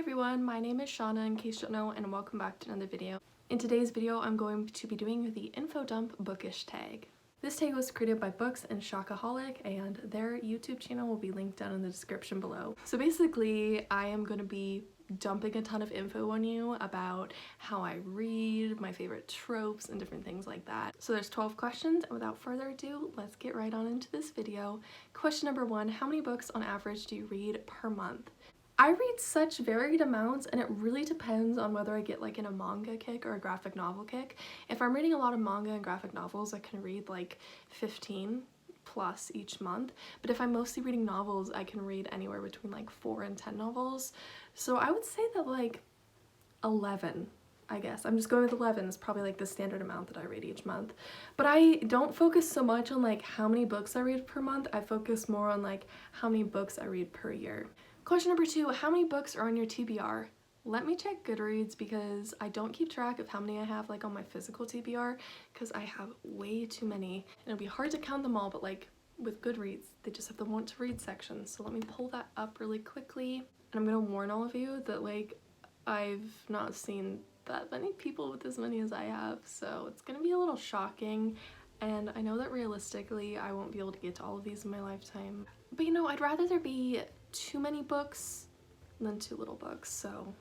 everyone, my name is Shauna in case you don't know, and welcome back to another video. In today's video, I'm going to be doing the info dump Bookish tag. This tag was created by Books and Shopaholic, and their YouTube channel will be linked down in the description below. So basically, I am going to be dumping a ton of info on you about how I read, my favorite tropes, and different things like that. So there's 12 questions, and without further ado, let's get right on into this video. Question number 1, how many books on average do you read per month? I read such varied amounts, and it really depends on whether I get like in a manga kick or a graphic novel kick. If I'm reading a lot of manga and graphic novels, I can read like 15 plus each month, but if I'm mostly reading novels, I can read anywhere between like 4 and 10 novels. So I would say that like 11, I guess. I'm just going with 11 is probably like the standard amount that I read each month. But I don't focus so much on like how many books I read per month. I focus more on like how many books I read per year. Question number 2, how many books are on your TBR? Let me check Goodreads because I don't keep track of how many I have like on my physical TBR because I have way too many and it'll be hard to count them all, but like with Goodreads, they just have the want to read section. So let me pull that up really quickly. And I'm gonna warn all of you that like I've not seen that many people with as many as I have, so it's gonna be a little shocking. And I know that realistically I won't be able to get to all of these in my lifetime. But you know, I'd rather there be too many books than too little books, so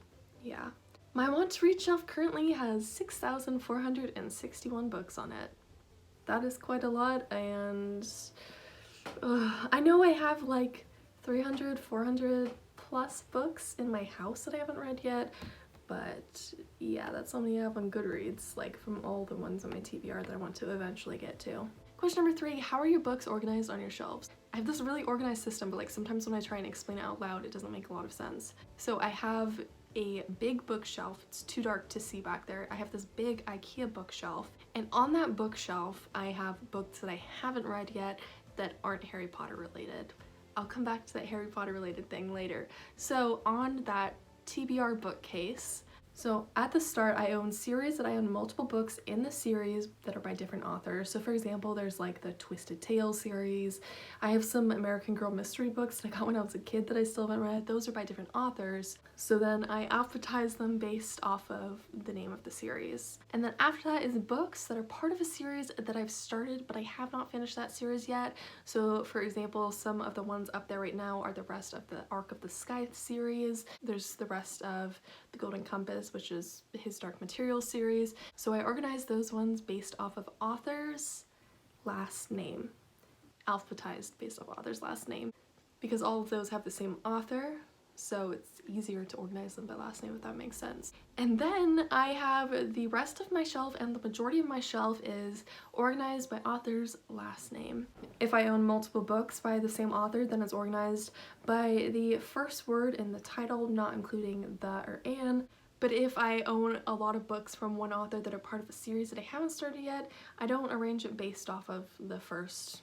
yeah. My want to read shelf currently has 6,461 books on it. That is quite a lot, and I know I have like 300, 400 plus books in my house that I haven't read yet, but yeah, that's how many I have on Goodreads, like from all the ones on my TBR that I want to eventually get to. Question number 3, how are your books organized on your shelves? I have this really organized system, but like sometimes when I try and explain it out loud, it doesn't make a lot of sense. So I have a big bookshelf. It's too dark to see back there. I have this big IKEA bookshelf, and on that bookshelf, I have books that I haven't read yet that aren't Harry Potter related. I'll come back to that Harry Potter related thing later. So on that TBR bookcase, so at the start I own series that I own multiple books in the series that are by different authors. So for example, there's like the Twisted Tales series. I have some American Girl mystery books that I got when I was a kid that I still haven't read. Those are by different authors. So then I alphabetize them based off of the name of the series. And then after that is books that are part of a series that I've started but I have not finished that series yet. So for example, some of the ones up there right now are the rest of the Arc of the Sky series. There's the rest of the Golden Compass, which is his Dark Materials series. So I organized those ones based off of author's last name, alphabetized based off author's last name, because all of those have the same author, so it's easier to organize them by last name, if that makes sense. And then I have the rest of my shelf, and the majority of my shelf is organized by author's last name. If I own multiple books by the same author, then it's organized by the first word in the title, not including the or an. But if I own a lot of books from one author that are part of a series that I haven't started yet, I don't arrange it based off of the first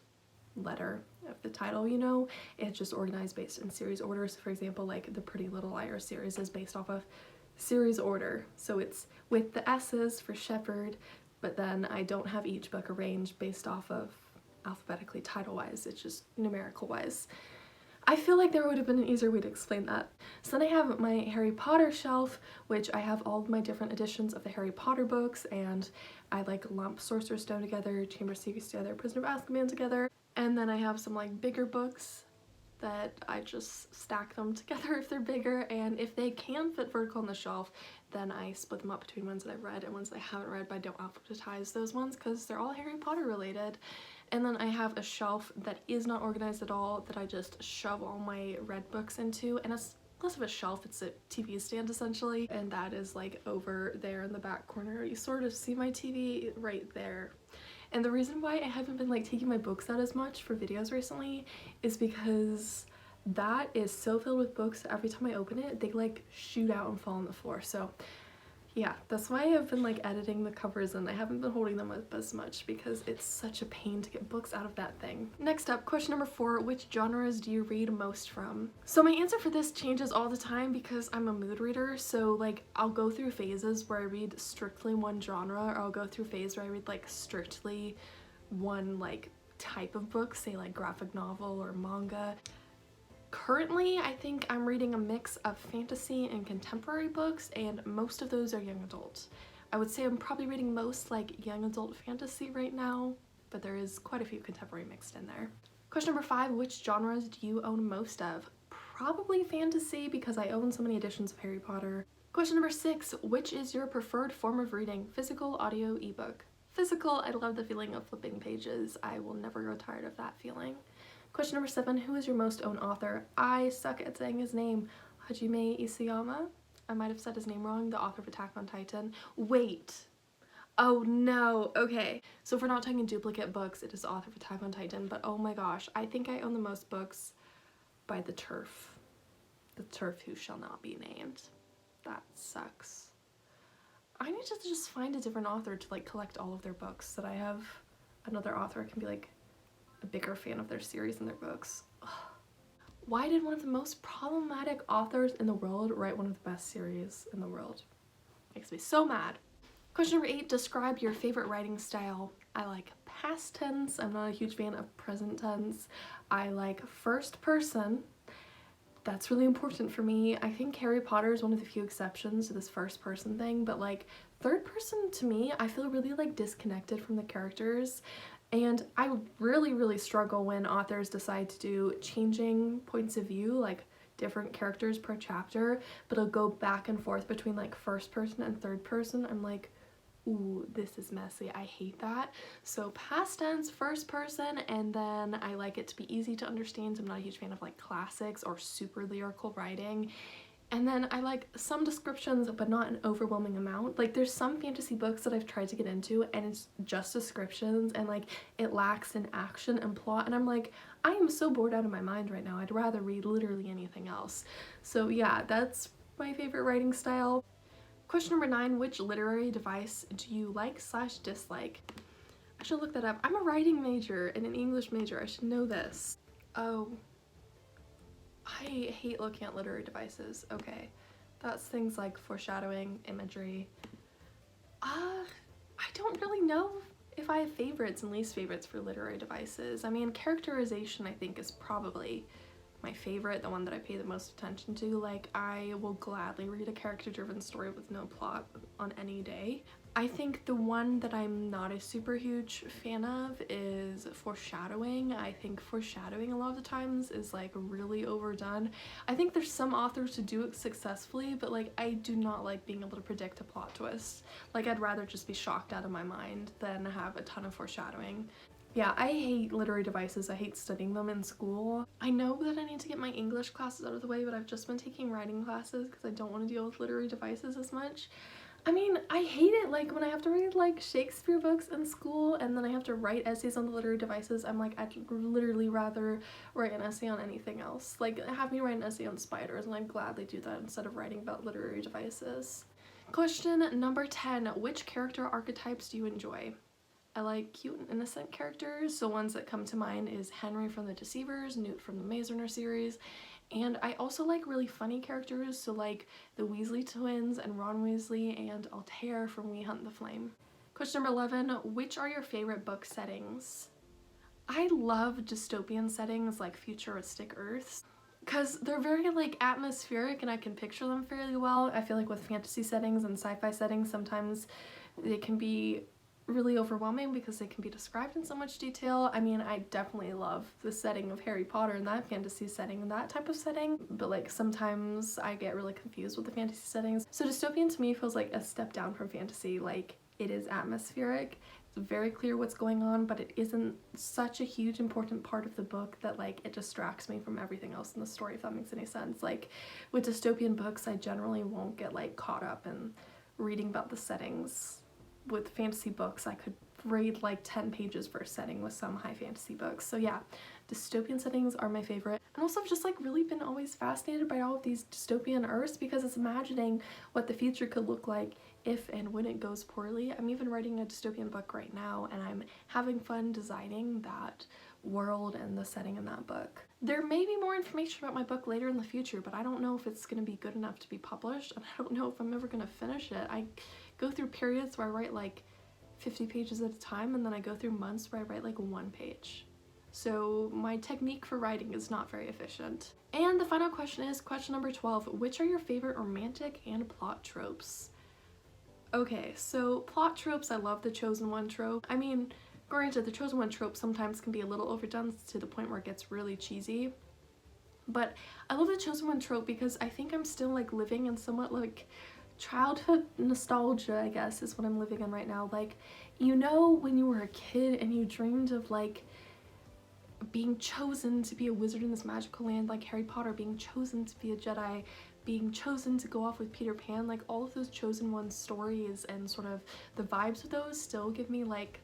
letter of the title, you know? It's just organized based in series order. So for example, like the Pretty Little Liars series is based off of series order. So it's with the S's for Shepherd, but then I don't have each book arranged based off of alphabetically title-wise, it's just numerical-wise. I feel like there would have been an easier way to explain that. So then I have my Harry Potter shelf, which I have all of my different editions of the Harry Potter books, and I like lump Sorcerer's Stone together, Chamber of Secrets together, Prisoner of Azkaban together, and then I have some like bigger books that I just stack them together if they're bigger, and if they can fit vertical on the shelf, then I split them up between ones that I've read and ones that I haven't read, but I don't alphabetize those ones because they're all Harry Potter related. And then I have a shelf that is not organized at all that I just shove all my read books into, and it's less of a shelf, it's a TV stand essentially, and that is like over there in the back corner. You sort of see my TV right there. And the reason why I haven't been like taking my books out as much for videos recently is because that is so filled with books that every time I open it, they like shoot out and fall on the floor. So yeah, that's why I've been like editing the covers and I haven't been holding them up as much because it's such a pain to get books out of that thing. Next up, question number 4, which genres do you read most from? So my answer for this changes all the time because I'm a mood reader, so like I'll go through phases where I read strictly one genre, or I'll go through a phase where I read like strictly one like type of book, say like graphic novel or manga. Currently, I think I'm reading a mix of fantasy and contemporary books, and most of those are young adult. I would say I'm probably reading most like young adult fantasy right now, but there is quite a few contemporary mixed in there. Question number 5, which genres do you own most of? Probably fantasy, because I own so many editions of Harry Potter. Question number 6, which is your preferred form of reading? Physical, audio, ebook? Physical. I love the feeling of flipping pages. I will never grow tired of that feeling. Question number 7, who is your most owned author? I suck at saying his name. Hajime Isayama. I might have said his name wrong, the author of Attack on Titan. Wait. Oh no, okay. So if we're not talking duplicate books, it is the author of Attack on Titan, but oh my gosh, I think I own the most books by the TERF. The TERF who shall not be named. That sucks. I need to just find a different author to like collect all of their books, so that I have another author I can be like a bigger fan of their series and their books. Ugh. Why did one of the most problematic authors in the world write one of the best series in the world? Makes me so mad. Question number 8, describe your favorite writing style. I like past tense. I'm not a huge fan of present tense. I like first person. That's really important for me. I think Harry Potter is one of the few exceptions to this first person thing, but like third person to me, I feel really like disconnected from the characters. And I really struggle when authors decide to do changing points of view, like different characters per chapter, but it'll go back and forth between like first person and third person. I'm like, ooh, this is messy. I hate that. So past tense, first person, and then I like it to be easy to understand. So I'm not a huge fan of like classics or super lyrical writing. And then I like some descriptions, but not an overwhelming amount. Like there's some fantasy books that I've tried to get into and it's just descriptions and like it lacks in action and plot. And I'm like, I am so bored out of my mind right now. I'd rather read literally anything else. So yeah, that's my favorite writing style. Question number 9, which literary device do you like / dislike? I should look that up. I'm a writing major and an English major. I should know this. Oh. I hate looking at literary devices. Okay, that's things like foreshadowing, imagery. I don't really know if I have favorites and least favorites for literary devices. I mean, characterization I think is probably my favorite, the one that I pay the most attention to. Like, I will gladly read a character-driven story with no plot on any day. I think the one that I'm not a super huge fan of is foreshadowing. I think foreshadowing a lot of the times is like really overdone. I think there's some authors who do it successfully, but like I do not like being able to predict a plot twist. Like I'd rather just be shocked out of my mind than have a ton of foreshadowing. Yeah, I hate literary devices. I hate studying them in school. I know that I need to get my English classes out of the way, but I've just been taking writing classes because I don't want to deal with literary devices as much. I mean, I hate it, like, when I have to read, like, Shakespeare books in school and then I have to write essays on the literary devices. I'm like, I'd literally rather write an essay on anything else. Like, have me write an essay on spiders and I'd gladly do that instead of writing about literary devices. Question number 10, which character archetypes do you enjoy? I like cute and innocent characters, so ones that come to mind is Henry from The Deceivers, Newt from the Maze Runner series, and I also like really funny characters, so like the Weasley twins and Ron Weasley and Altair from We Hunt the Flame. Question number 11, which are your favorite book settings? I love dystopian settings like futuristic Earths, because they're very like atmospheric and I can picture them fairly well. I feel like with fantasy settings and sci-fi settings sometimes they can be really overwhelming because they can be described in so much detail. I mean, I definitely love the setting of Harry Potter and that fantasy setting and that type of setting, but like sometimes I get really confused with the fantasy settings. So dystopian to me feels like a step down from fantasy. Like, it is atmospheric, it's very clear what's going on, but it isn't such a huge important part of the book that like it distracts me from everything else in the story, if that makes any sense. Like with dystopian books, I generally won't get like caught up in reading about the settings. With fantasy books, I could read like 10 pages per setting with some high fantasy books. So yeah, dystopian settings are my favorite. And also I've just like really been always fascinated by all of these dystopian Earths because it's imagining what the future could look like if and when it goes poorly. I'm even writing a dystopian book right now and I'm having fun designing that world and the setting in that book. There may be more information about my book later in the future, but I don't know if it's going to be good enough to be published, and I don't know if I'm ever going to finish it. I go through periods where I write like 50 pages at a time, and then I go through months where I write like 1 page. so my technique for writing is not very efficient. And the final question is question number 12. Which are your favorite romantic and plot tropes? Okay, so plot tropes, I love the chosen one trope. I mean, granted, the chosen one trope sometimes can be a little overdone to the point where it gets really cheesy. But I love the chosen one trope because I think I'm still like living in somewhat like childhood nostalgia, I guess, is what I'm living in right now. Like, you know, when you were a kid and you dreamed of like being chosen to be a wizard in this magical land, like Harry Potter, being chosen to be a Jedi, being chosen to go off with Peter Pan, like all of those chosen one stories and sort of the vibes of those still give me like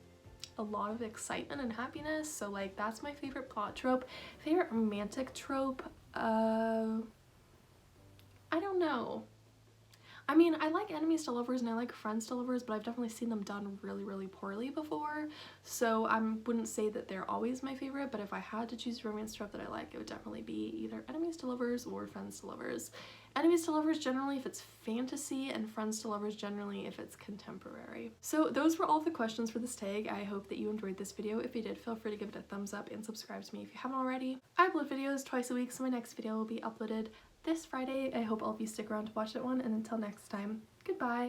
a lot of excitement and happiness. So like that's my favorite plot trope. Favorite romantic trope, I don't know. I mean, I like enemies to lovers and I like friends to lovers, but I've definitely seen them done really, really poorly before. So I wouldn't say that they're always my favorite, but if I had to choose a romance trope that I like, it would definitely be either enemies to lovers or friends to lovers. Enemies to lovers generally if it's fantasy, and friends to lovers generally if it's contemporary. So those were all the questions for this tag. I hope that you enjoyed this video. If you did, feel free to give it a thumbs up and subscribe to me if you haven't already. I upload videos twice a week, so my next video will be uploaded this Friday. I hope all of you stick around to watch that one, and until next time, goodbye!